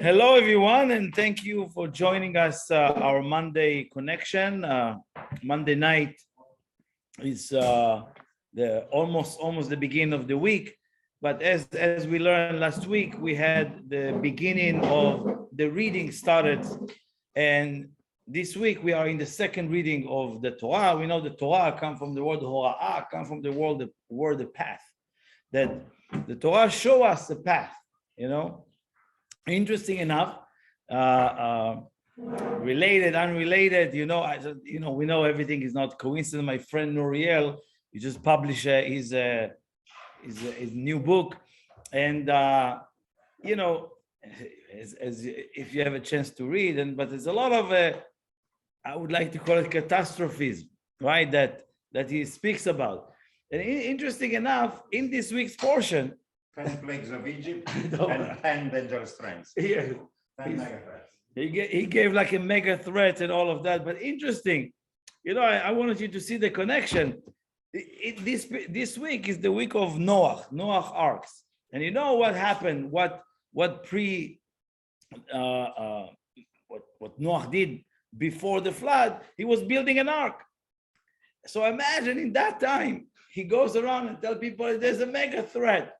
Hello, everyone, and thank you for joining us. Our Monday connection. Monday night is the almost the beginning of the week. But as we learned last week, we had the beginning of the reading started, and this week we are in the second reading of the Torah. We know the Torah come from the word Hora'ah, come from the word the path. That the Torah show us the path, you know. Interesting enough, related, unrelated, we know everything is not coincidence. My friend Noriel, he just published his new book, and as if you have a chance to read, but there's a lot of I would like to call it catastrophes, right? That he speaks about, and interesting enough, in this week's portion. 10 plagues of Egypt and 10 dangerous strengths. Yeah. 10 mega threats. He gave like a mega threat and all of that, but interesting. I wanted you to see the connection. This week is the week of Noah arcs, and you know what happened? What Noah did before the flood? He was building an ark. So imagine in that time he goes around and tell people there's a mega threat.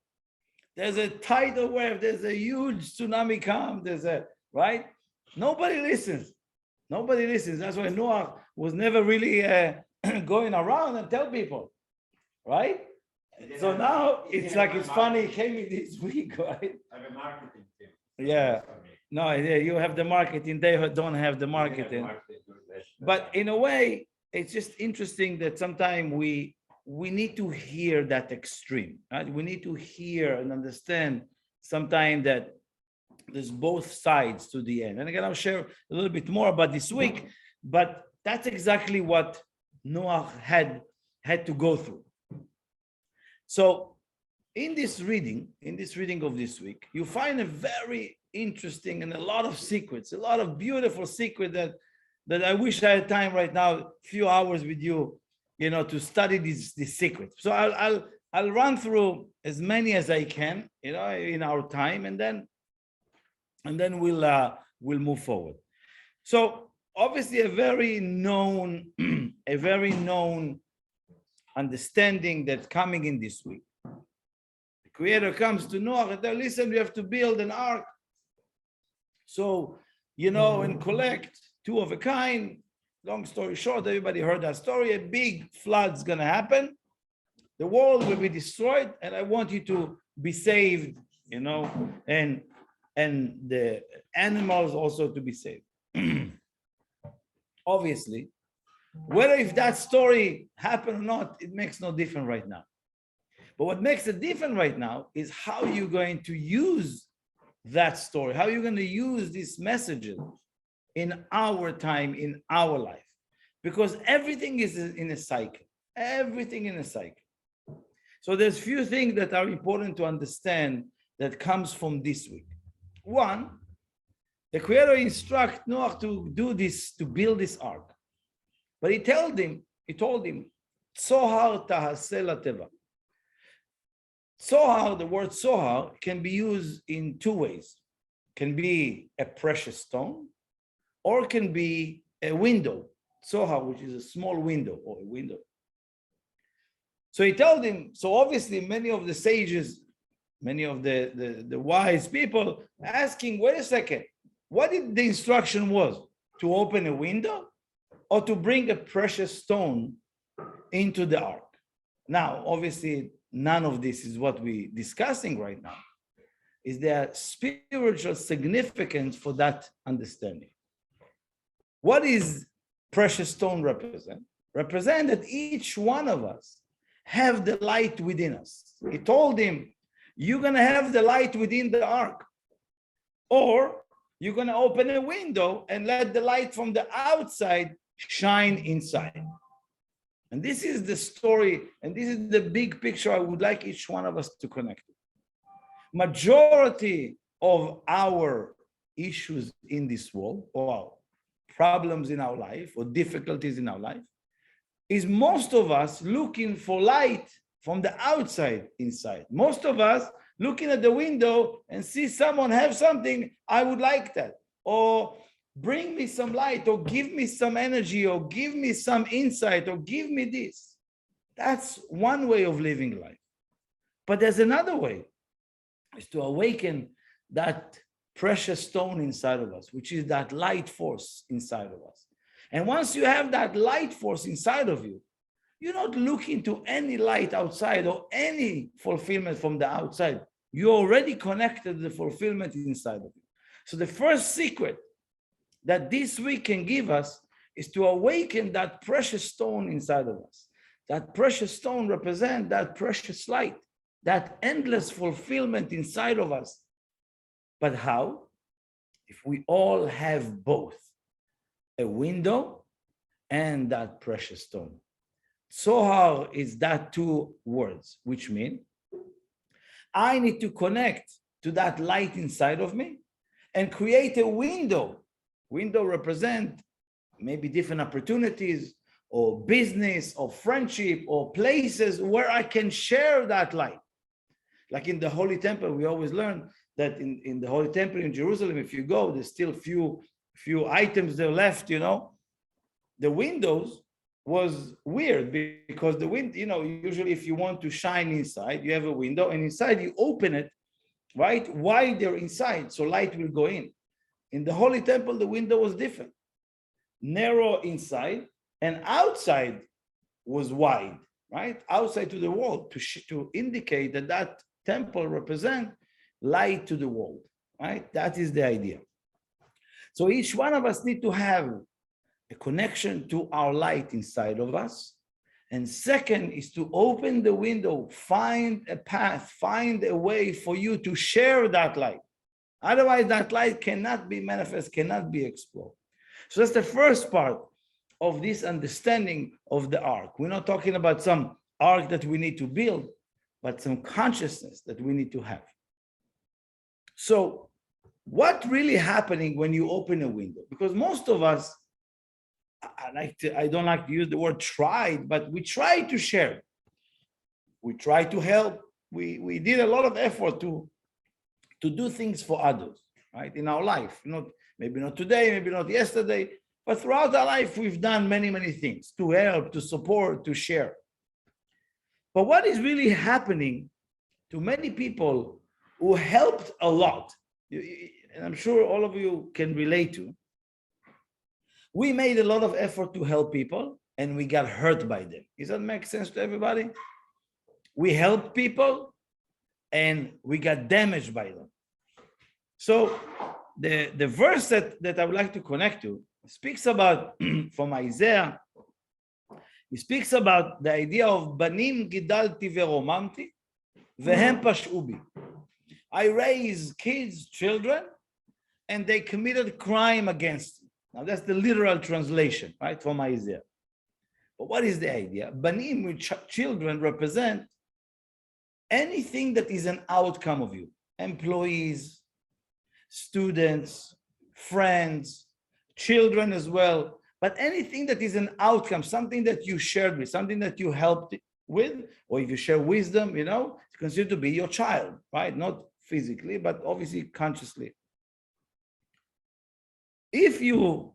There's a tidal wave, there's a huge tsunami come, right? Nobody listens. That's why Noah was never really going around and tell people, right? So now it's funny, it came in this week, right? I have a marketing team. Yeah. No, you have the marketing, they don't have the marketing. But in a way, it's just interesting that sometimes we need to hear that extreme, right? We need to hear and understand sometimes that there's both sides to the end. And again, I'll share a little bit more about this week, but that's exactly what Noah had to go through. So in this reading of this week, you find a very interesting and a lot of secrets, a lot of beautiful secrets that I wish I had time right now, a few hours with you, to study this secret. So I'll run through as many as I can, in our time, and then we'll move forward. So obviously a very known understanding that's coming in this week. The Creator comes to Noah and says, listen, you have to build an ark. So, and collect two of a kind. Long story short, everybody heard that story. A big flood's going to happen. The world will be destroyed, and I want you to be saved, and the animals also to be saved. Obviously, whether if that story happened or not, it makes no difference right now. But what makes it different right now is how you're going to use that story, how you're going to use these messages in our time, in our life, because everything is in a cycle. Everything in a cycle. So there's few things that are important to understand that comes from this week. One, the Creator instructed Noah to do this, to build this ark, but he told him, Tzohar tahaseh lateva. Tzohar, the word Tzohar can be used in two ways. It can be a precious stone, or it can be a window, Tzohar, which is a small window or a window. So he told him, so obviously many of the sages, many of the wise people asking, wait a second, what did the instruction was? To open a window or to bring a precious stone into the ark? Now, obviously, none of this is what we're discussing right now. Is there spiritual significance for that understanding? What is precious stone represent? Represent that each one of us have the light within us. He told him, you're going to have the light within the ark, or you're going to open a window and let the light from the outside shine inside. And this is the story, and this is the big picture I would like each one of us to connect with. Majority of our issues in this world, or problems in our life, or difficulties in our life, is most of us looking for light from the outside inside. Most of us looking at the window and see someone have something, I would like that. Or bring me some light, or give me some energy, or give me some insight, or give me this. That's one way of living life. But there's another way, is to awaken that precious stone inside of us, which is that light force inside of us. And once you have that light force inside of you, you're not looking to any light outside or any fulfillment from the outside. You already connected the fulfillment inside of you. So the first secret that this week can give us is to awaken that precious stone inside of us. That precious stone represents that precious light, that endless fulfillment inside of us. But how? If we all have both, a window and that precious stone. Sohar is that two words, which mean I need to connect to that light inside of me and create a window. Window represent maybe different opportunities or business or friendship or places where I can share that light. Like in the Holy Temple, we always learn that in the Holy Temple in Jerusalem, if you go, there's still few items there left, The windows was weird because the wind, usually if you want to shine inside, you have a window and inside you open it, right? Wider inside, so light will go in. In the Holy Temple, the window was different. Narrow inside and outside was wide, right? Outside to the world to indicate that temple represent light to the world, right? That is the idea. So each one of us need to have a connection to our light inside of us. And second is to open the window, find a path, find a way for you to share that light. Otherwise, that light cannot be manifest, cannot be explored. So that's the first part of this understanding of the ark. We're not talking about some ark that we need to build, but some consciousness that we need to have. So what really happening when you open a window? Because most of us, I don't like to use the word tried, but we try to share. We try to help. We did a lot of effort to do things for others, right? In our life, maybe not today, maybe not yesterday, but throughout our life, we've done many, many things to help, to support, to share. But what is really happening to many people who helped a lot, and I'm sure all of you can relate to, we made a lot of effort to help people and we got hurt by them. Does that make sense to everybody? We helped people and we got damaged by them. So the verse that I would like to connect to speaks about, from Isaiah, he speaks about the idea of Banim Gidalti Veromamti Vehem Pashu Bi. I raised kids, children, and they committed crime against me. Now that's the literal translation, right, from Isaiah. But what is the idea? Banim, which children represent anything that is an outcome of you. Employees, students, friends, children as well. But anything that is an outcome, something that you shared with, something that you helped with, or if you share wisdom, it's considered to be your child, right? Not physically, but obviously consciously. If you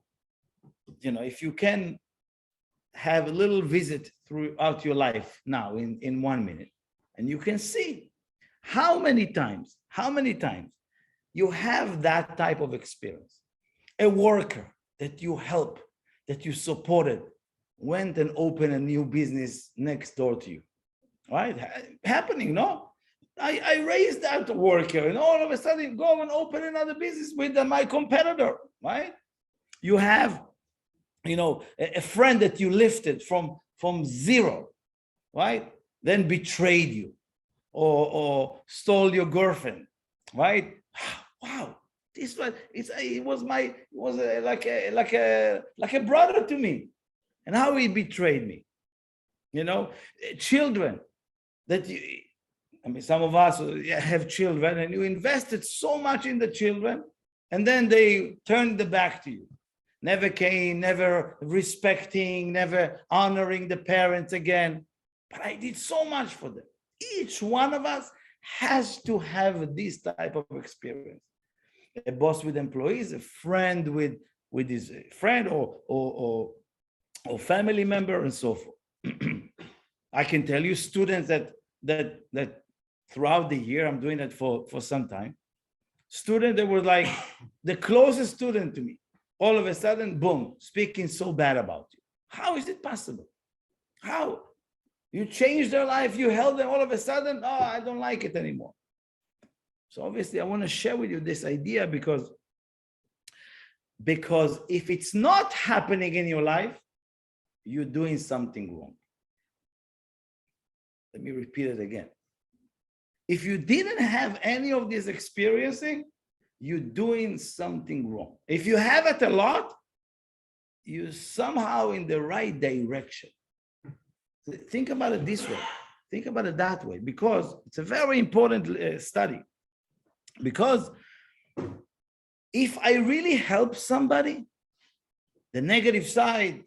can have a little visit throughout your life now in 1 minute, and you can see how many times you have that type of experience. A worker that you help, that you supported, went and opened a new business next door to you, right? Happening, no? I raised that worker and all of a sudden go and open another business with my competitor, right? You have, a friend that you lifted from zero, right? Then betrayed you or stole your girlfriend, right? Wow, this was like a brother to me, and how he betrayed me. Children that some of us have children, and you invested so much in the children, and then they turned their back to you. Never came, never respecting, never honoring the parents again. But I did so much for them. Each one of us has to have this type of experience. A boss with employees, a friend with his friend or family member, and so forth. I can tell you, students that throughout the year, I'm doing that for some time. Student that was like the closest student to me, all of a sudden, boom, speaking so bad about you. How is it possible? How? You changed their life, you helped them, all of a sudden, oh, I don't like it anymore. So obviously, I want to share with you this idea because if it's not happening in your life, you're doing something wrong. Let me repeat it again. If you didn't have any of this experiencing, you're doing something wrong. If you have it a lot, you're somehow in the right direction. Think about it this way. Think about it that way, because it's a very important study. Because if I really help somebody, the negative side,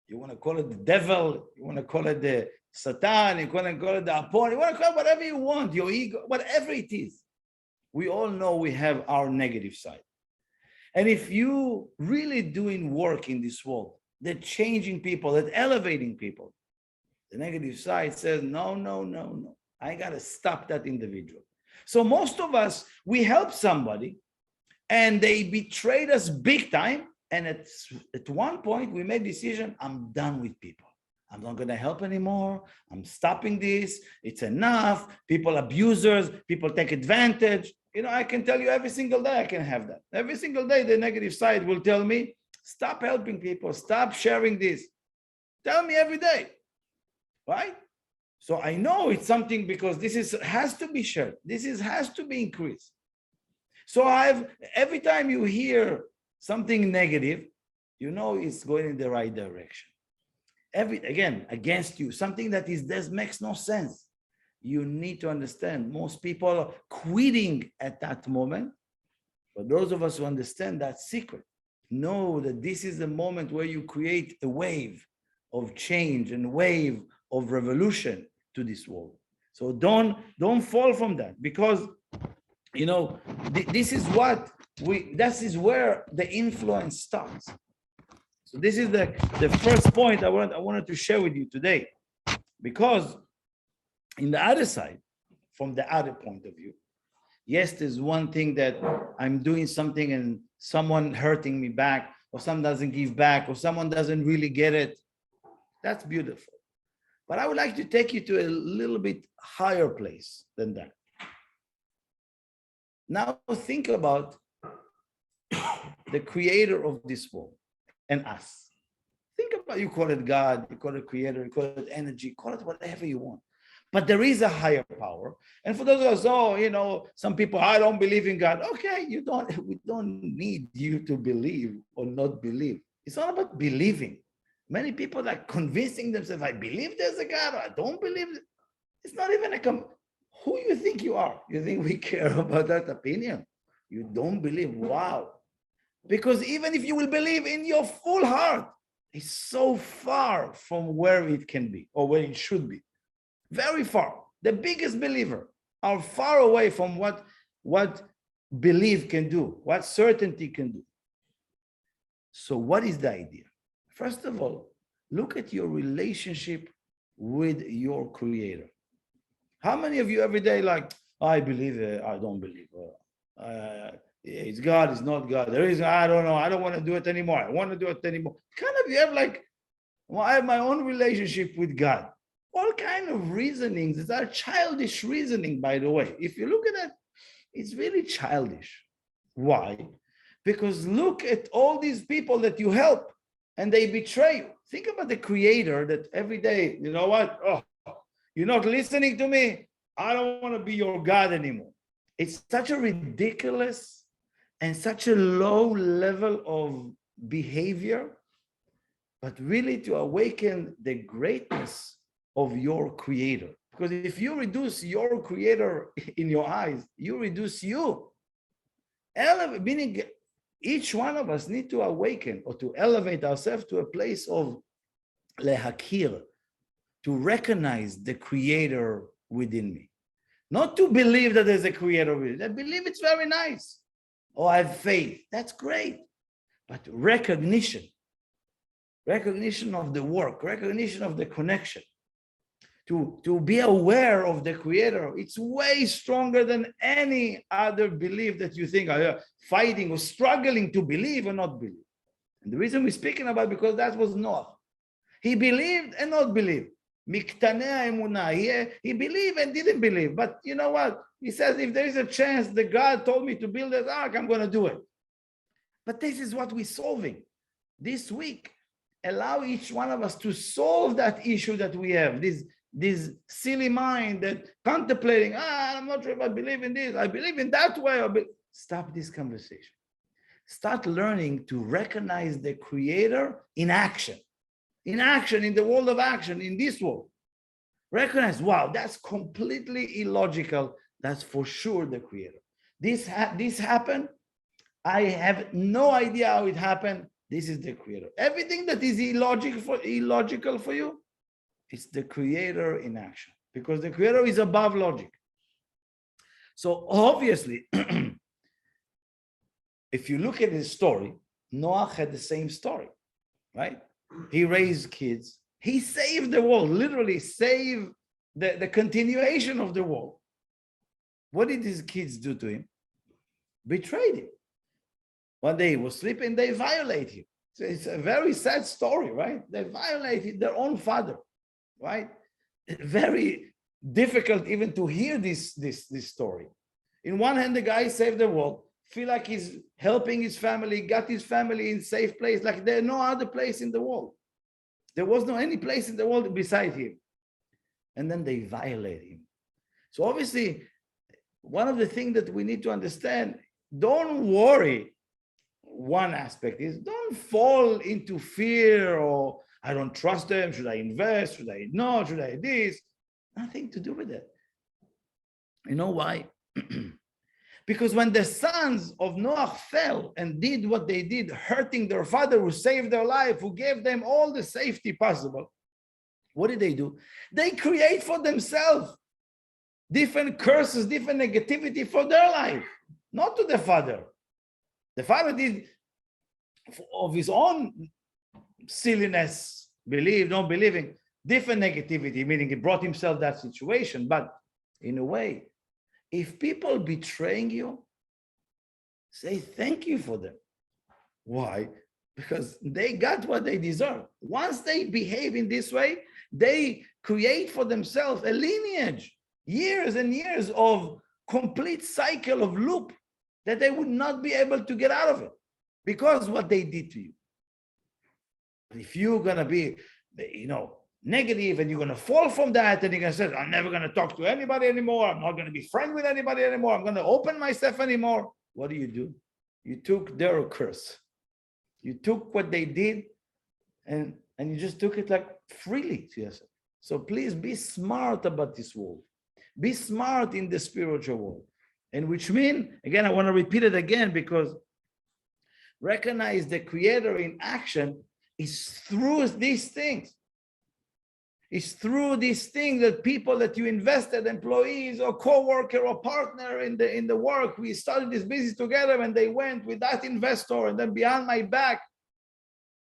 you want to call it the devil, you want to call it the Satan, you want to call it the opponent, you want to call it whatever you want, your ego, whatever it is. We all know we have our negative side. And if you really doing work in this world, that changing people, that elevating people, the negative side says, no, no, no, no. I got to stop that individual. So most of us, we help somebody and they betrayed us big time. And at one point we made a decision, I'm done with people. I'm not going to help anymore. I'm stopping this. It's enough. People abusers, people take advantage. You know, I can tell you every single day I can have that. Every single day the negative side will tell me, stop helping people. Stop sharing this. Tell me every day. Right? So I know it's something because this has to be shared. Has to be increased. So every time you hear something negative, you know it's going in the right direction. Again, against you, something that makes no sense. You need to understand most people are quitting at that moment. But those of us who understand that secret know that this is the moment where you create a wave of change and wave of revolution to this world. So don't fall from that, because you know this is where the influence starts. So this is the first point I wanted to share with you today, because in the other side, from the other point of view, yes, there's one thing that I'm doing something and someone hurting me back, or someone doesn't give back, or someone doesn't really get it. That's beautiful. But I would like to take you to a little bit higher place than that. Now think about the creator of this world and us. Think about, you call it God, you call it creator, you call it energy, call it whatever you want. But there is a higher power. And for those of us, some people, I don't believe in God. Okay, we don't need you to believe or not believe. It's not about believing. Many people are convincing themselves, I believe there's a God, or I don't believe. It's not even who you think you are. You think we care about that opinion? You don't believe. Wow. Because even if you will believe in your full heart, it's so far from where it can be or where it should be. Very far. The biggest believer are far away from what belief can do, what certainty can do. So what is the idea? First of all, look at your relationship with your creator. How many of you every day I believe it, I don't believe it. It's God, it's not God. There is, I don't know, I don't want to do it anymore. I want to do it anymore. Kind of, you have I have my own relationship with God. All kind of reasonings. These are childish reasoning, by the way. If you look at it, it's really childish. Why? Because look at all these people that you help and they betray you. Think about the creator that every day, you know what? Oh, you're not listening to me. I don't want to be your God anymore. It's such a ridiculous and such a low level of behavior, but really to awaken the greatness of your creator. Because if you reduce your creator in your eyes, you reduce you. Meaning each one of us need to awaken or to elevate ourselves to a place of lehakir, to recognize the creator within me. Not to believe that there's a creator. I believe it's very nice. Oh, I have faith. That's great. But recognition of the work, recognition of the connection, to be aware of the creator, it's way stronger than any other belief that you think are fighting or struggling to believe or not believe. And the reason we're speaking about, because that was Noah. He believed and not believed. Miktanei emunah. He believed and didn't believe. But you know what? He says, if there is a chance that God told me to build that ark, I'm going to do it. But this is what we're solving this week. Allow each one of us to solve that issue that we have, this silly mind that contemplating, I'm not sure if I believe in this, I believe in that way. Stop this conversation. Start learning to recognize the creator in action, in the world of action, in this world. Recognize, wow, that's completely illogical. That's for sure the creator. This happened. I have no idea how it happened. This is the creator. Everything that is illogical for you, it's the creator in action, because the creator is above logic. So obviously, if you look at his story, Noah had the same story, right? He raised kids. He saved the world, literally saved the continuation of the world. What did his kids do to him? Betrayed him. One day he was sleeping, they violate him. So it's a very sad story, right? They violated their own father, right? Very difficult even to hear this story. In one hand, the guy saved the world, feel like he's helping his family, got his family in safe place, like there's no other place in the world. There was no any place in the world beside him. And then they violate him. So obviously, one of the things that we need to understand, don't worry. One aspect is don't fall into fear or I don't trust them. Should I invest? Should I not? Should I this? Nothing to do with it. You know why? Because when the sons of Noah fell and did what they did, hurting their father who saved their life, who gave them all the safety possible, what did they do? They create for themselves different curses, different negativity for their life, not to the father. The father did of his own silliness, believe, not believing, different negativity, meaning he brought himself that situation. But in a way, if people betraying you, say thank you for them. Why? Because they got what they deserve. Once they behave in this way, they create for themselves a lineage, years and years of complete cycle of loop that they would not be able to get out of it because what they did to you. If you're going to be, negative and you're going to fall from that and you're going to say, I'm never going to talk to anybody anymore. I'm not going to be friends with anybody anymore. I'm going to open myself anymore. What do? You took their curse. You took what they did and you just took it like freely to yourself. So please be smart about this world. Be smart in the spiritual world. And which means, again, I want to repeat it again because recognize the creator in action is through these things. It's through these things that people that you invested, employees or co-worker or partner in the work, we started this business together and they went with that investor and then behind my back.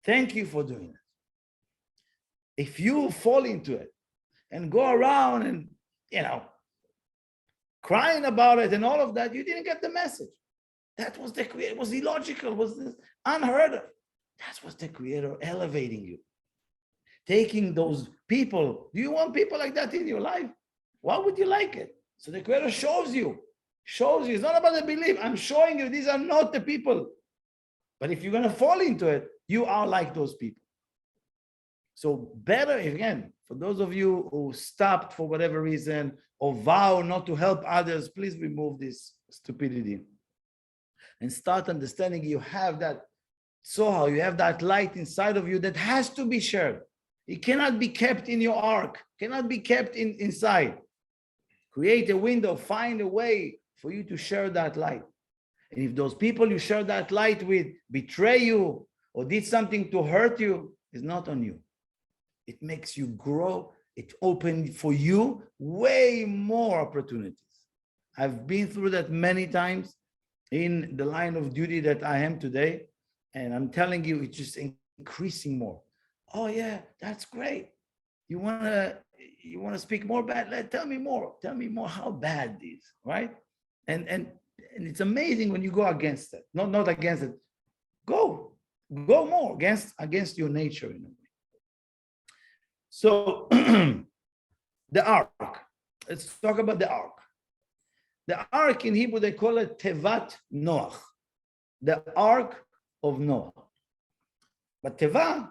Thank you for doing it. If you fall into it and go around and, crying about it and all of that, you didn't get the message. That was the creator. It was illogical, was this unheard of. That was the creator elevating you. Taking those people. Do you want people like that in your life? Why would you like it? So the creator shows you. It's not about the belief. I'm showing you these are not the people. But if you're going to fall into it, you are like those people. So better, again, for those of you who stopped for whatever reason or vow not to help others, please remove this stupidity and start understanding you have that soha, you have that light inside of you that has to be shared. It cannot be kept in your ark, cannot be kept inside. Create a window, find a way for you to share that light. And if those people you share that light with betray you or did something to hurt you, it's not on you. It makes you grow it opened for you way more opportunities. I've been through that many times in the line of duty that I am today. And I'm telling you, it's just increasing more. Oh yeah, that's great. You wanna speak more bad? Tell me more. Tell me more how bad it is, right? And it's amazing when you go against it. Not against it. Go more against your nature in a way. So the ark. Let's talk about the ark. The ark in Hebrew, they call it Tevat Noach, the ark of Noah. But Teva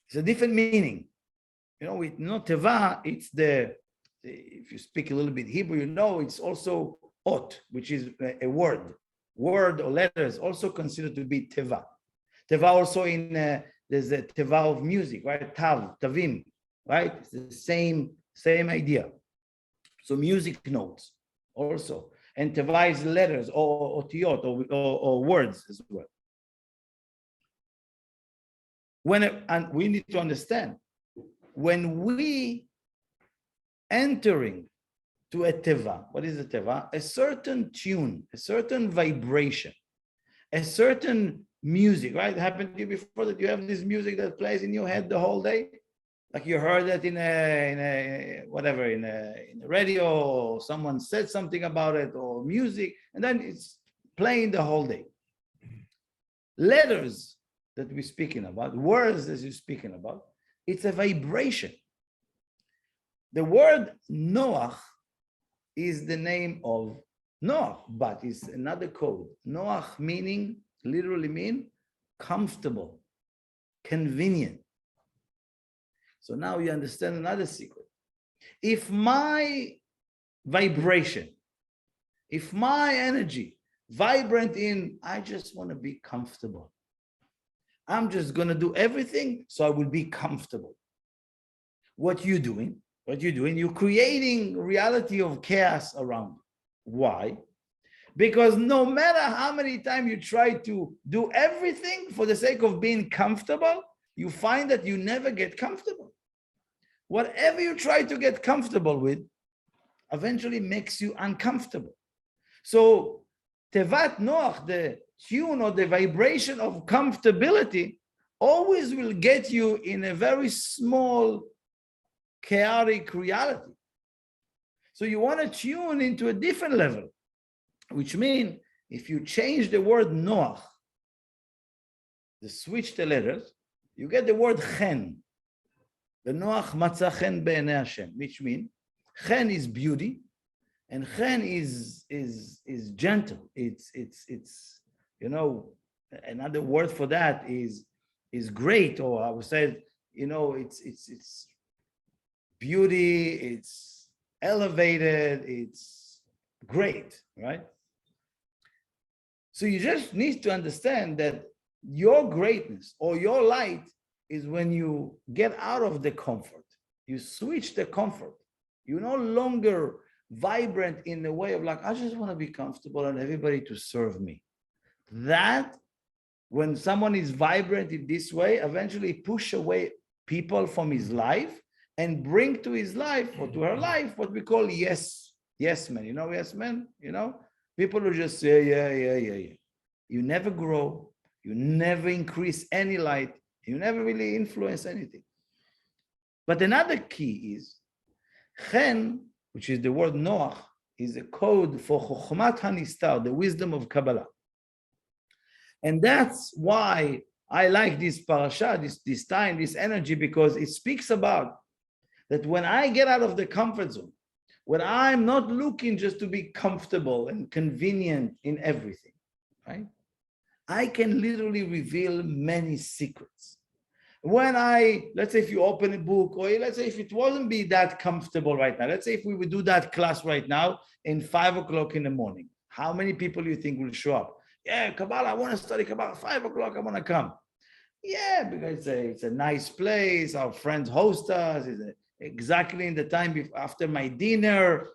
is a different meaning. Teva, it's if you speak a little bit Hebrew, it's also ot, which is a word or letters, also considered to be Teva. Teva also there's a Teva of music, right? Tav, Tavim, right? It's the same idea. So music notes also. And Teva is letters or otiyot or words as well. And we need to understand, when we entering to a teva, what is a teva? A certain tune, a certain vibration, a certain music, right? It happened to you before that you have this music that plays in your head the whole day, like you heard that in a radio, or someone said something about it, or music, and then it's playing the whole day. Letters that we're speaking about, words that you're speaking about, it's a vibration. The word Noach is the name of Noach, but it's another code. Noach literally mean comfortable, convenient. So now you understand another secret. If my vibration, if my energy vibrant in, I just want to be comfortable. I'm just going to do everything so I will be comfortable. What you're doing, you're creating reality of chaos around you. Why? Because no matter how many times you try to do everything for the sake of being comfortable, you find that you never get comfortable. Whatever you try to get comfortable with eventually makes you uncomfortable. So Tevat Noach, the tune or the vibration of comfortability, always will get you in a very small, chaotic reality. So you want to tune into a different level, which means if you change the word Noach, switch the letters, you get the word Chen. The Noach matzah chen be'enei Hashem, which means Chen is beauty, and Chen is gentle. It's another word for that is great, or I would say, it's beauty, it's elevated, it's great, right? So you just need to understand that your greatness or your light is when you get out of the comfort. You switch the comfort. You're no longer vibrant in the way of like, I just want to be comfortable and everybody to serve me. That, when someone is vibrant in this way, eventually push away people from his life and bring to his life or to her life what we call yes men. Yes men? People who just say, yeah. You never grow. You never increase any light. You never really influence anything. But another key is, Chen, which is the word Noach, is a code for Chokhmat HaNistar, the wisdom of Kabbalah. And that's why I like this parasha, this time, this energy, because it speaks about that when I get out of the comfort zone, when I'm not looking just to be comfortable and convenient in everything, right? I can literally reveal many secrets. When let's say if you open a book, or let's say if it wasn't be that comfortable right now, let's say if we would do that class right now in 5 o'clock in the morning, how many people do you think will show up? Yeah, Kabbalah, I want to study Kabbalah, 5 o'clock, I want to come. Yeah, because it's a nice place, our friends host us, it's exactly in the time after my dinner,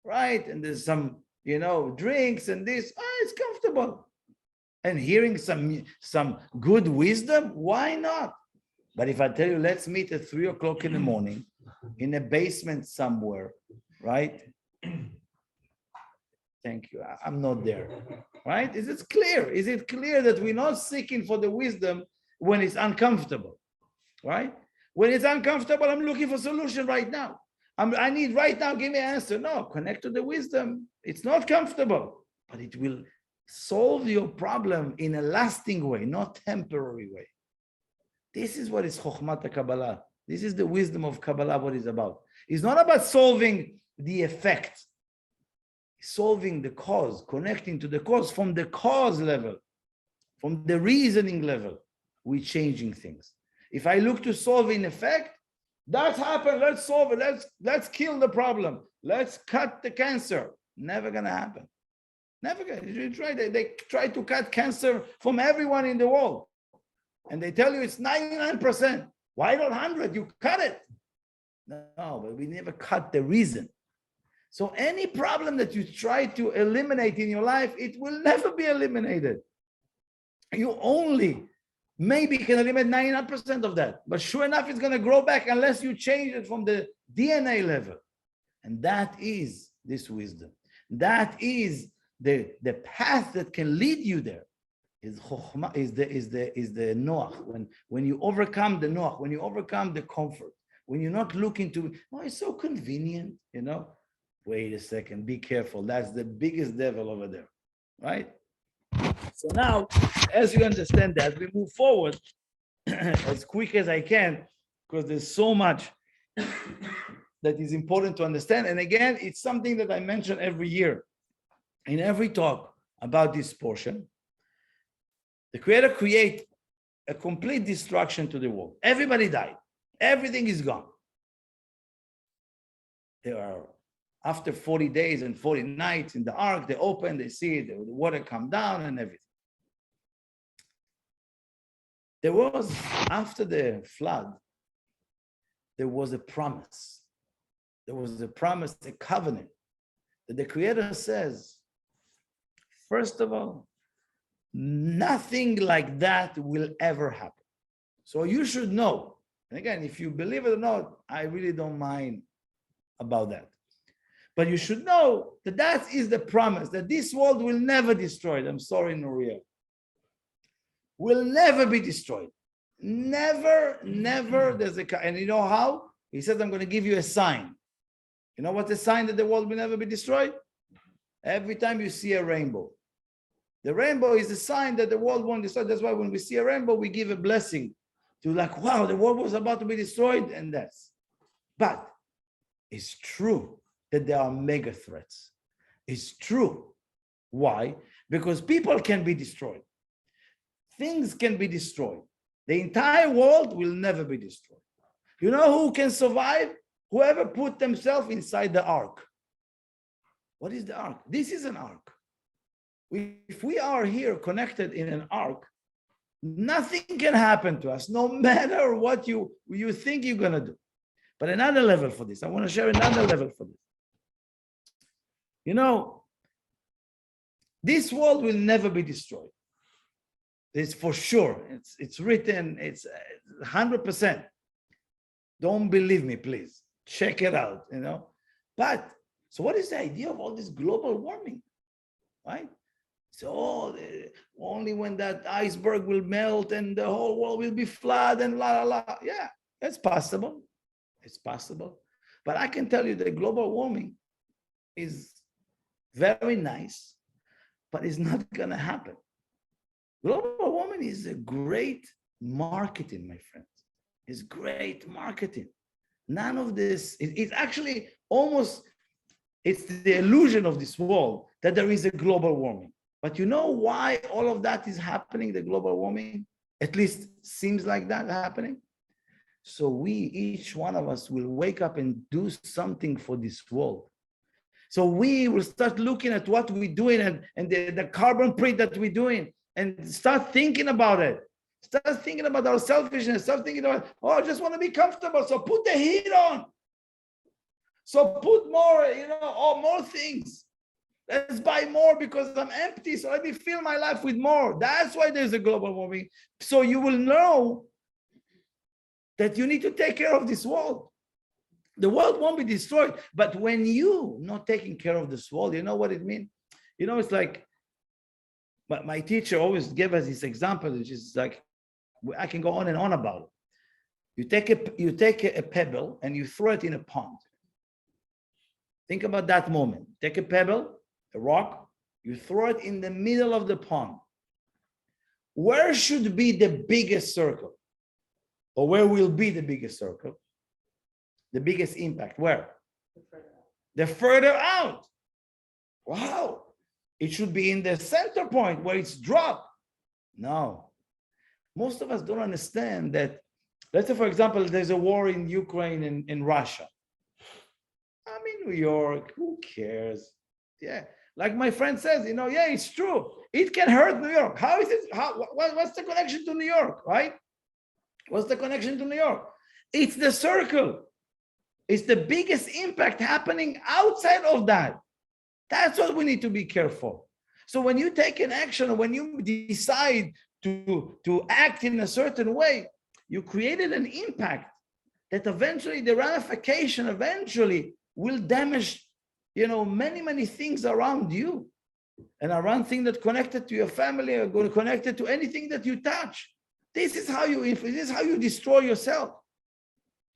right? And there's some, drinks and this, it's comfortable. And hearing some good wisdom, why not? But if I tell you, let's meet at 3 o'clock in the morning, in a basement somewhere, right? Thank you. I'm not there, right? Is it clear? Is it clear that we're not seeking for the wisdom when it's uncomfortable, right? When it's uncomfortable, I'm looking for solution right now. I need right now, give me an answer. No, connect to the wisdom. It's not comfortable, but it will solve your problem in a lasting way, not temporary way. This is what is Chokhmat Kabbalah. This is the wisdom of Kabbalah, what it's about. It's not about solving the effect, solving the cause, connecting to the cause from the cause level, from the reasoning level, we're changing things. If I look to solve an effect, that's happened, let's solve it, let's kill the problem, let's cut the cancer. Never gonna happen. Never gonna. They try to cut cancer from everyone in the world. And they tell you it's 99%. Why not 100? You cut it. No, but we never cut the reason. So any problem that you try to eliminate in your life, it will never be eliminated. You only maybe can eliminate 99% of that. But sure enough, it's going to grow back unless you change it from the DNA level. And that is this wisdom. That is the path that can lead you there. Is the noach. When you overcome the noach, when you overcome the comfort, when you're not looking to, oh, it's so convenient, you know. Wait a second, be careful. That's the biggest devil over there, right? So now, as you understand that, we move forward as quick as I can, because there's so much that is important to understand. And again, it's something that I mention every year in every talk about this portion. The Creator created a complete destruction to the world. Everybody died. Everything is gone. There are, after 40 days and 40 nights in the ark, they open, they see the water come down and everything. There was, after the flood, there was a promise. There was a promise, a covenant, that the Creator says, first of all, nothing like that will ever happen. So you should know. And again, if you believe it or not, I really don't mind about that. But you should know that that is the promise, that this world will never be destroyed. I'm sorry, Nuria. Will never be destroyed. Never, never. And you know how? He says, I'm going to give you a sign. You know what's the sign that the world will never be destroyed? Every time you see a rainbow. The rainbow is a sign that the world won't destroy. That's why when we see a rainbow, we give a blessing to like, wow, the world was about to be destroyed, and that's. But it's true that there are mega threats. It's true. Why? Because people can be destroyed. Things can be destroyed. The entire world will never be destroyed. You know who can survive? Whoever put themselves inside the ark. What is the ark? This is an ark. If we are here connected in an ark, nothing can happen to us, no matter what you think you're going to do. But another level for this, I want to share another level for this. You know, this world will never be destroyed. It's for sure. It's written, it's 100%. Don't believe me, please. Check it out, you know. But, so what is the idea of all this global warming, right? So only when that iceberg will melt and the whole world will be flooded and la, la, la. Yeah, it's possible. It's possible. But I can tell you that global warming is very nice, but it's not going to happen. Global warming is a great marketing, my friends. It's great marketing. None of this, it's actually almost, it's the illusion of this world that there is a global warming. But you know why all of that is happening, the global warming? At least seems like that happening. So we, each one of us, will wake up and do something for this world. So we will start looking at what we're doing and the carbon print that we're doing and start thinking about it. Start thinking about our selfishness. Start thinking about, oh, I just want to be comfortable. So put the heat on. So put more, you know, or more things. Let's buy more because I'm empty. So let me fill my life with more. That's why there's a global warming. So you will know that you need to take care of this world. The world won't be destroyed. But when you not taking care of this world, you know what it means? You know, it's like, but my teacher always gave us this example, which is like, I can go on and on about it. You take a pebble and you throw it in a pond. Think about that moment. Take a pebble, a rock, you throw it in the middle of the pond. Where should be the biggest circle? Or where will be the biggest circle? The biggest impact, where? The further out. Wow. It should be in the center point where it's dropped. No. Most of us don't understand that. Let's say, for example, there's a war in Ukraine and in Russia. I'm in New York. Who cares? Yeah. Like my friend says, yeah, it's true. It can hurt New York. How is it? What's the connection to New York, right? What's the connection to New York? It's the circle. It's the biggest impact happening outside of that. That's what we need to be careful. So when you take an action, or when you decide to act in a certain way, you created an impact that eventually the ramification eventually will damage, many, many things around you and around things that connected to your family or going to connect it to anything that you touch. This is how you destroy yourself.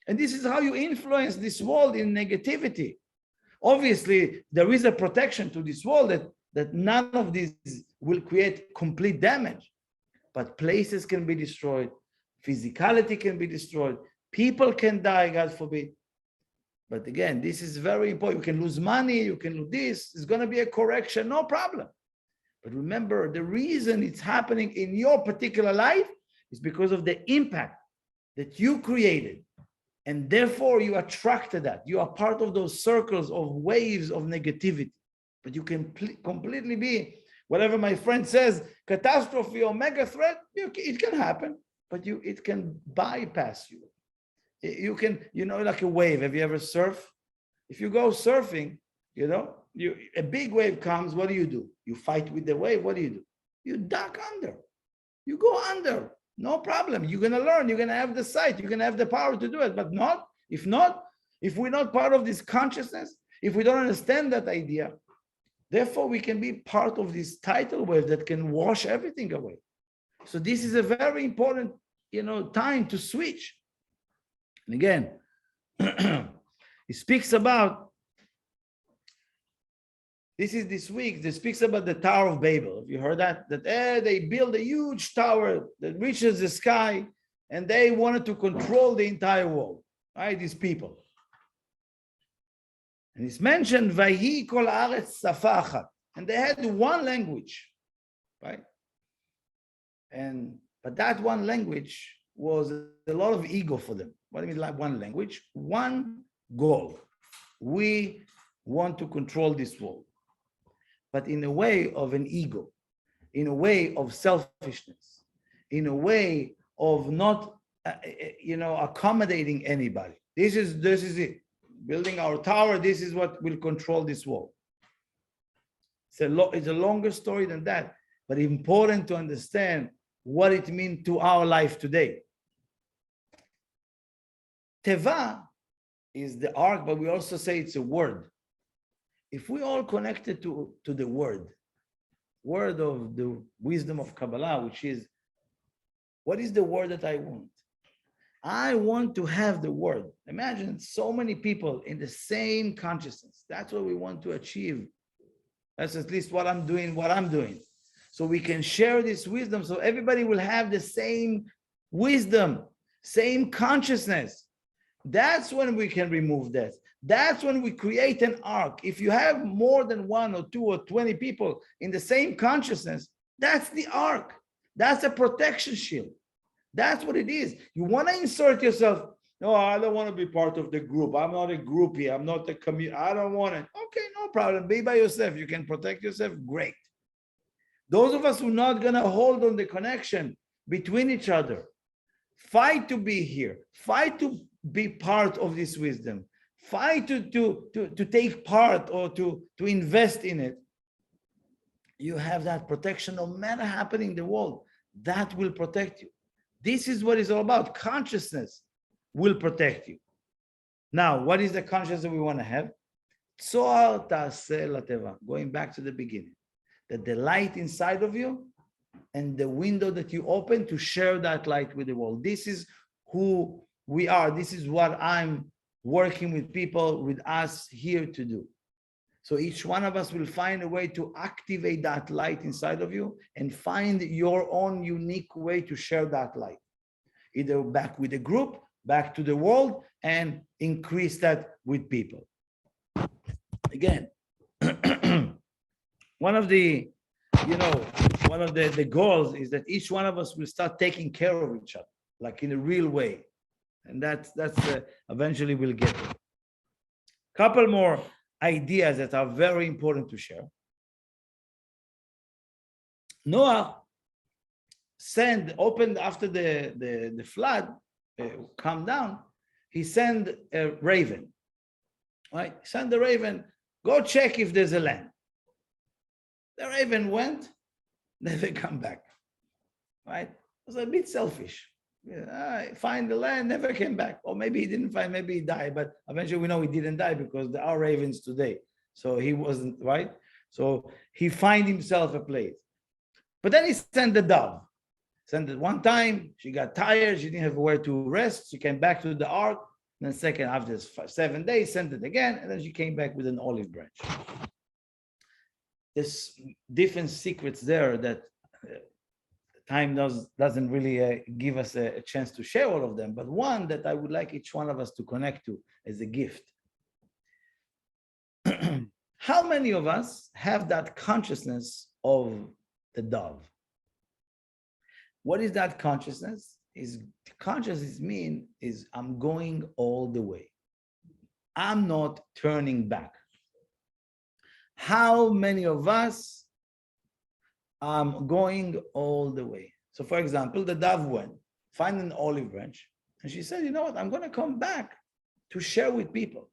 And this is how you influence this world in negativity. Obviously, there is a protection to this world that none of these will create complete damage. But places can be destroyed. Physicality can be destroyed. People can die, God forbid. But again, this is very important. You can lose money, you can lose this. There's going to be a correction, no problem. But remember, the reason it's happening in your particular life is because of the impact that you created. And therefore, you attracted that. You are part of those circles of waves of negativity. But you can completely be, whatever my friend says, catastrophe or mega threat, it can happen, but it can bypass you. You can, like a wave. Have you ever surfed? If you go surfing, a big wave comes, what do? You fight with the wave. What do? You duck under. You go under. No problem. You're going to learn. You're going to have the sight. You're going to have the power to do it. But if we're not part of this consciousness, if we don't understand that idea, therefore we can be part of this tidal wave that can wash everything away. So this is a very important, time to switch. And again, he speaks about, this week, they speaks about the Tower of Babel. Have you heard that? That they build a huge tower that reaches the sky and they wanted to control the entire world, right? These people. And it's mentioned, Vayhi kol haaretz safa achat. And they had one language, right? But that one language was a lot of ego for them. What do you mean, like one language? One goal. We want to control this world. But in a way of an ego, in a way of selfishness, in a way of not, accommodating anybody. This is it. Building our tower, this is what will control this world. It's a longer story than that, but important to understand what it means to our life today. Teva is the ark, but we also say it's a word. If we all connected to the word of the wisdom of Kabbalah, which is, what is the word that I want? I want to have the word. Imagine so many people in the same consciousness. That's what we want to achieve. That's at least what I'm doing. So we can share this wisdom so everybody will have the same wisdom, same consciousness. That's when we can remove that. That's when we create an ark. If you have more than 1 or 2 or 20 people in the same consciousness, that's the ark. That's a protection shield. That's what it is. You want to insert yourself. No, I don't want to be part of the group. I'm not a groupie. I'm not a community. I don't want it. Okay, no problem. Be by yourself. You can protect yourself. Great. Those of us who are not going to hold on the connection between each other, fight to be here. Fight to be part of this wisdom. Fight to take part or to invest in it. You have that protection no matter happening in the world. That will protect you. This is what it's all about. Consciousness will protect you. Now, what is the consciousness that we want to have? Tzohar ta'aseh lateva. Going back to the beginning, that the light inside of you and the window that you open to share that light with the world. This is who we are. This is what I'm working with people, with us here to do. So each one of us will find a way to activate that light inside of you and find your own unique way to share that light. Either back with the group, back to the world, and increase that with people. Again, one of the goals is that each one of us will start taking care of each other, like in a real way. And that's eventually we'll get it. Couple more ideas that are very important to share. Noah opened after the flood, come down, he sent a raven, right? Send the raven, go check if there's a land. The raven went, never come back, right? It was a bit selfish. Find the land, never came back. Or maybe he didn't find, maybe he died, but eventually we know he didn't die because there are ravens today. So he wasn't, right? So he find himself a place. But then he sent the dove. Sent it one time, she got tired, she didn't have where to rest, she came back to the ark. Then second, after 7 days, sent it again, and then she came back with an olive branch. There's different secrets there that time doesn't really give us a chance to share all of them, but one that I would like each one of us to connect to as a gift. How many of us have that consciousness of the dove? What is that consciousness? Consciousness is I'm going all the way. I'm not turning back. How many of us going all the way? So for example, the dove went, find an olive branch, and she said, you know what, I'm going to come back to share with people.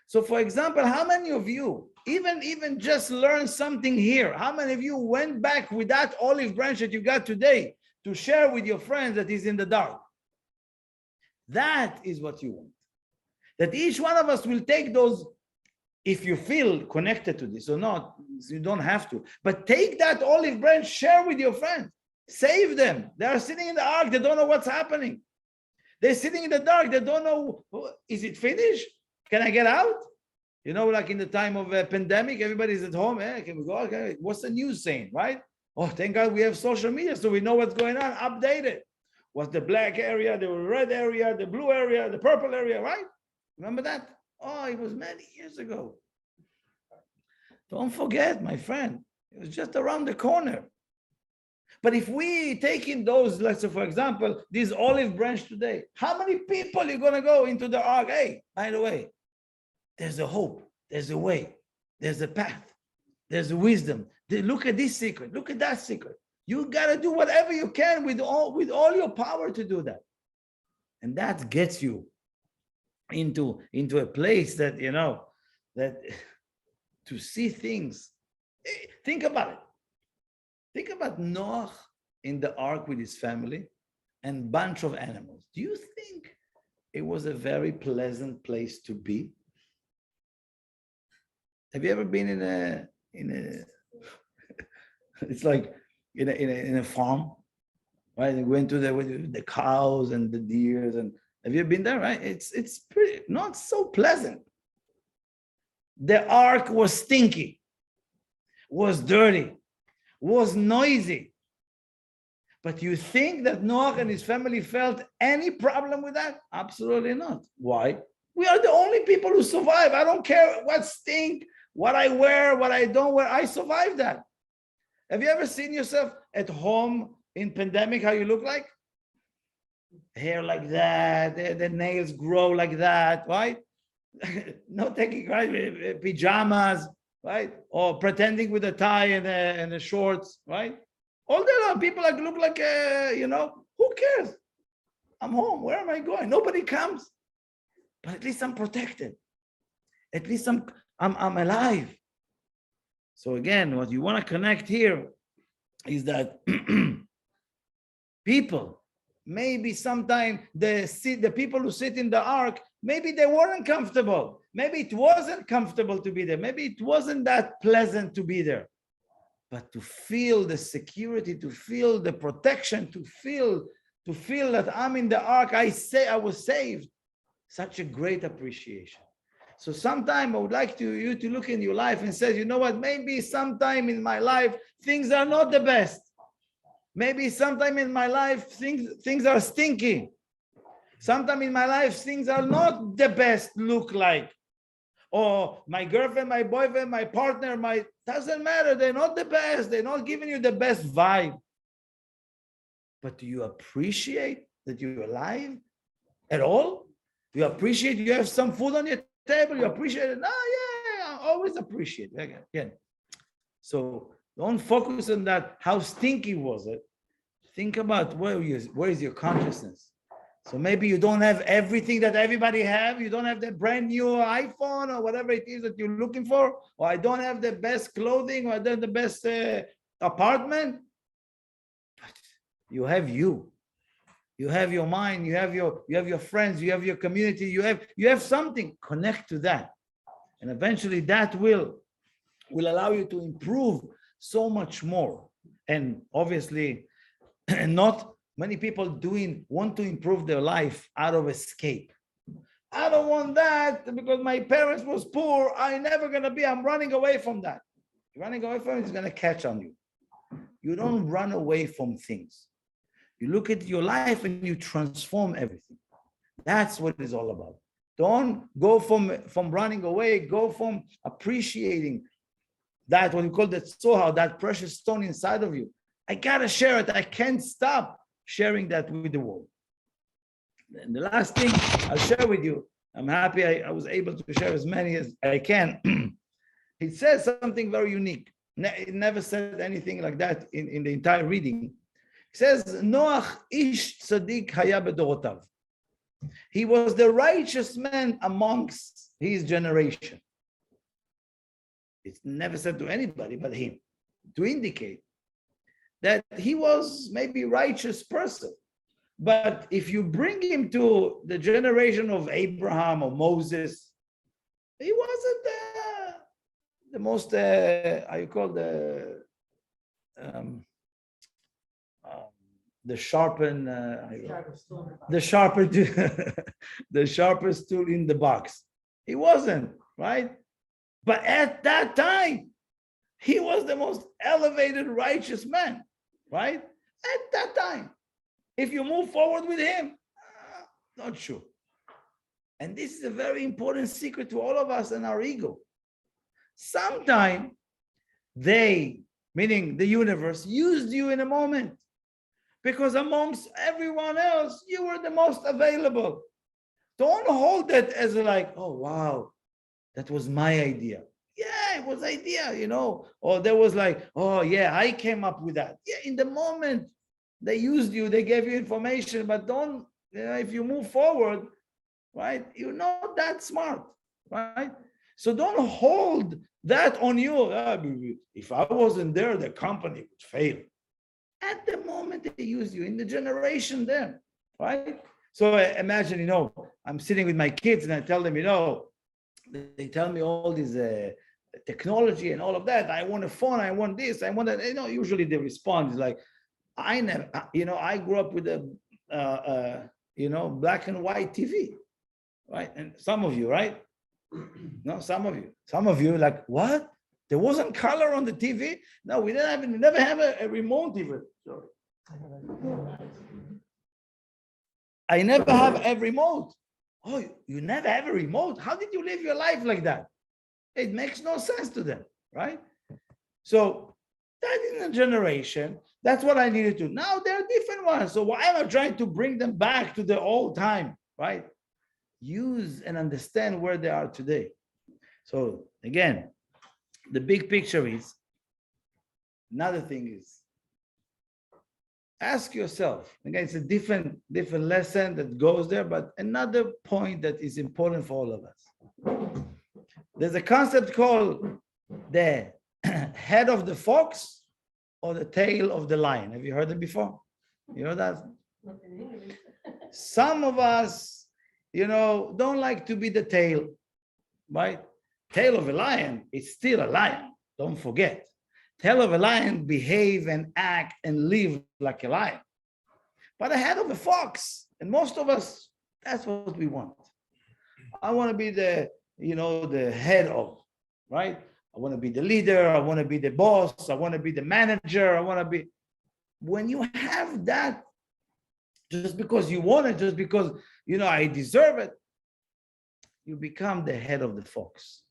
So for example, how many of you, even just learn something here, how many of you went back with that olive branch that you got today to share with your friends that is in the dark? That is what you want. That each one of us will take those, if you feel connected to this or not, you don't have to, but take that olive branch, share with your friends, save them. They are sitting in the ark, they don't know what's happening. They're sitting in the dark, they don't know, is it finished? Can I get out? You know, like in the time of a pandemic, everybody's at home. Can we go? Okay. What's the news saying, right? Oh, thank God we have social media, so we know what's going on. Update it. What's the black area, the red area, the blue area, the purple area, right? Remember that? Oh, it was many years ago. Don't forget, my friend, it was just around the corner. But if we take in those, let's say, for example, this olive branch today, how many people are going to go into the ark? Hey, by the way, there's a hope, there's a way, there's a path, there's a wisdom. Look at this secret, look at that secret. You got to do whatever you can with all your power to do that. And that gets you into a place that, you know, that to see things. Think about it. Think about Noah in the ark with his family and bunch of animals. Do you think it was a very pleasant place to be? Have you ever been in a it's like in a farm, right? You went to the cows and the deers, and have you been there, right? It's pretty not so pleasant. The ark was stinky, was dirty, was noisy. But you think that Noah and his family felt any problem with that? Absolutely not. Why? We are the only people who survive. I don't care what stink, what I wear, what I don't wear. I survived that. Have you ever seen yourself at home in pandemic, how you look like? Hair like that, the nails grow like that, right? Not taking, right? Pajamas, right? Or pretending with a tie and the shorts, right? All day long, people look like, you know, who cares? I'm home. Where am I going? Nobody comes. But at least I'm protected. At least I'm alive. So again, what you want to connect here is that people, maybe sometime the people who sit in the ark, maybe they weren't comfortable. Maybe it wasn't comfortable to be there. Maybe it wasn't that pleasant to be there. But to feel the security, to feel the protection, to feel that I'm in the ark, I was saved. Such a great appreciation. So sometime I would like you to look in your life and say, you know what, maybe sometime in my life, things are not the best. Maybe sometime in my life, things are stinky. Sometime in my life, things are not the best look like. Or my girlfriend, my boyfriend, my partner, doesn't matter. They're not the best. They're not giving you the best vibe. But do you appreciate that you're alive at all? You appreciate you have some food on your table. You appreciate it. I always appreciate it. Again. So don't focus on that. How stinky was it? Think about where is your consciousness. So maybe you don't have everything that everybody have. You don't have the brand new iPhone or whatever it is that you're looking for. Or I don't have the best clothing, or I don't have the best apartment. But you have you. You have your mind. You have your friends. You have your community. You have something. Connect to that, and eventually that will allow you to improve so much more. And obviously, not many people want to improve their life out of escape. I don't want that because my parents was poor. I'm running away from that. Running away from it is going to catch on you. You don't run away from things. You look at your life and you transform everything. That's what it's all about. Don't go from running away, go from appreciating that, what we call that soha, that precious stone inside of you. I got to share it. I can't stop sharing that with the world. And the last thing I'll share with you, I'm happy I was able to share as many as I can. It says something very unique. It never said anything like that in the entire reading. It says, Noach ish tzaddik haya bedorotav. He was the righteous man amongst his generation. It's never said to anybody but him, to indicate that he was maybe a righteous person. But if you bring him to the generation of Abraham or Moses, he wasn't the most, how you call the sharpened, the sharpest tool in the box. He wasn't, right? But at that time, he was the most elevated righteous man, right? At that time. If you move forward with him, not sure. And this is a very important secret to all of us and our ego. Sometimes they, meaning the universe, used you in a moment because amongst everyone else, you were the most available. Don't hold that as like, oh, wow, that was my idea. Yeah, it was idea, or there was like, oh yeah, I came up with that. Yeah, in the moment they used you, they gave you information, but don't, if you move forward, right, you're not that smart, right? So don't hold that on you. If I wasn't there, the company would fail. At the moment they use you, in the generation then, right? So imagine, I'm sitting with my kids and I tell them, they tell me all these technology and all of that. I want a phone, I want this, I want that. Usually the response is like, I never, I grew up with a, black and white TV, right? And some of you, right? No, some of you like, what? There wasn't color on the TV? No, we never have a remote even. Sorry. I never have a remote. Oh, you never have a remote? How did you live your life like that? It makes no sense to them, right? So that is a generation. That's what I needed to. Now they're different ones. So why am I trying to bring them back to the old time, right? Use and understand where they are today. So again, the big picture is, another thing is, ask yourself, again, it's a different lesson that goes there, but another point that is important for all of us. There's a concept called the head of the fox or the tail of the lion. Have you heard it before? You know that? Some of us don't like to be the tail, right? Tail of a lion is still a lion. Don't forget. Tail of a lion behave and act and live like a lion. But the head of a fox, and most of us, that's what we want. I want to be the head of, right? I want to be the leader. I want to be the boss. I want to be the manager. I want to be. When you have that, just because you want it, just because, I deserve it, you become the head of the fox.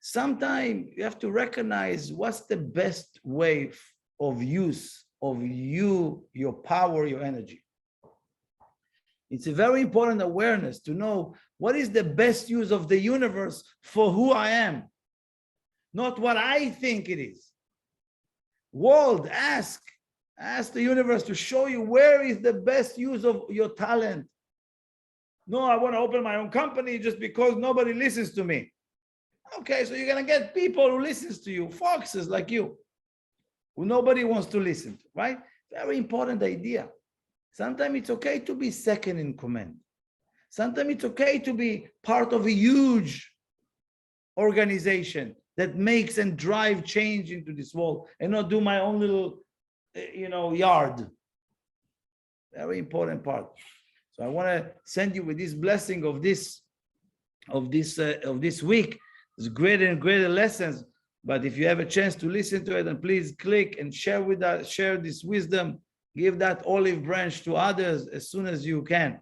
Sometimes you have to recognize what's the best way of use of you, your power, your energy. It's a very important awareness to know what is the best use of the universe for who I am, not what I think it is. World, ask the universe to show you where is the best use of your talent. No, I want to open my own company just because nobody listens to me. Okay, so you're going to get people who listens to you, foxes like you, who nobody wants to listen to, right? Very important idea. Sometimes it's okay to be second in command. Sometimes it's okay to be part of a huge organization that makes and drive change into this world and not do my own little, yard. Very important part. So I want to send you with this blessing of this week. It's greater and greater lessons. But if you have a chance to listen to it, then please click and share with us, share this wisdom, give that olive branch to others as soon as you can.